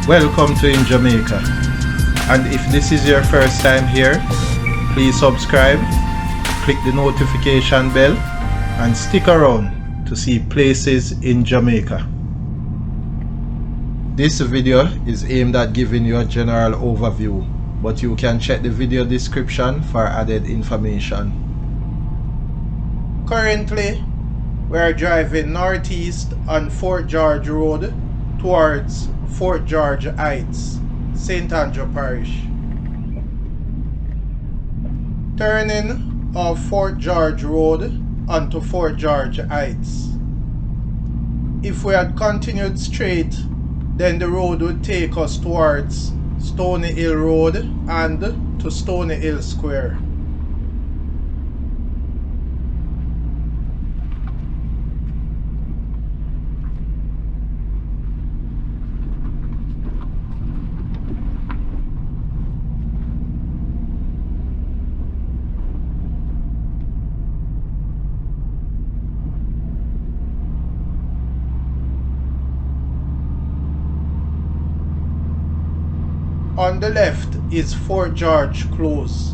Welcome to InJamaica, and if this is your first time here, please subscribe, click the notification bell and stick around to see places in Jamaica. This video is aimed at giving you a general overview, but you can check the video description for added information. Currently, we are driving northeast on Fort George Road towards Fort George Heights, St. Andrew Parish. Turning off Fort George Road onto Fort George Heights. If we had continued straight, then the road would take us towards Stony Hill Road and to Stony Hill Square. On the left is Fort George Close.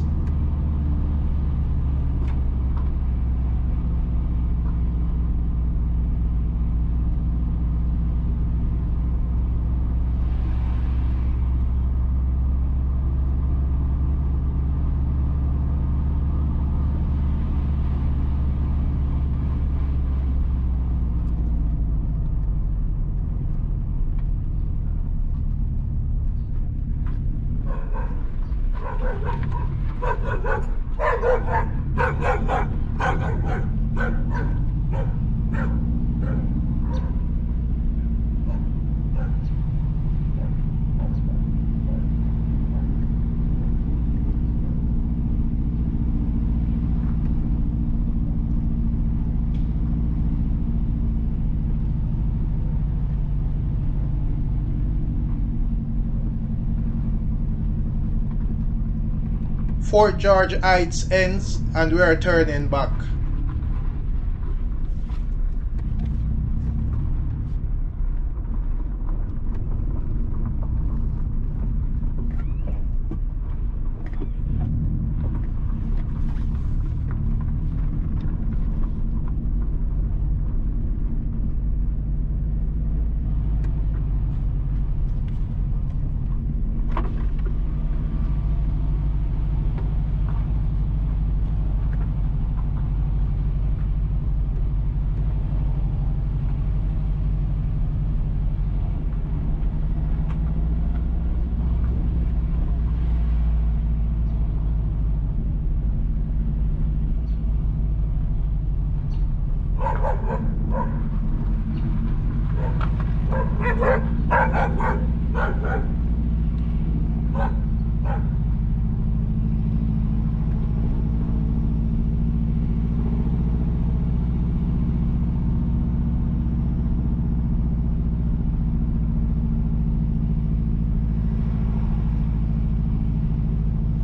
Fort George Heights ends and we are turning back.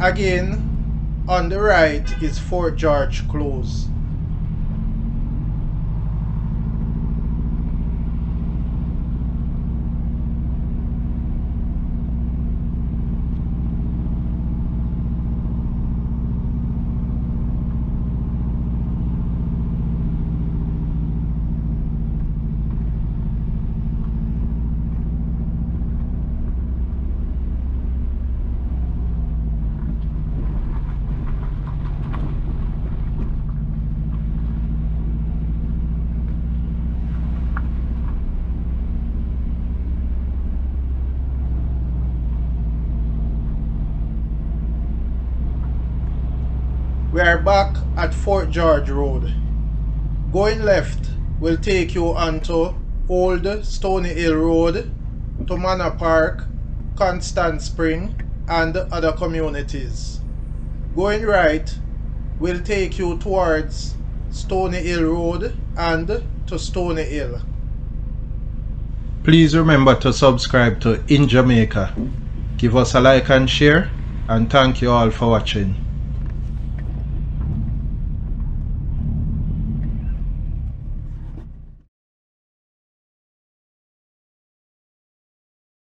Again, on the right is Fort George Close. We are back at Fort George Road. Going left will take you onto Old Stony Hill Road to Manor Park, Constant Spring and other communities. Going right will take you towards Stony Hill Road and to Stony Hill. Please remember to subscribe to InJamaica. Give us a like and share, and thank you all for watching.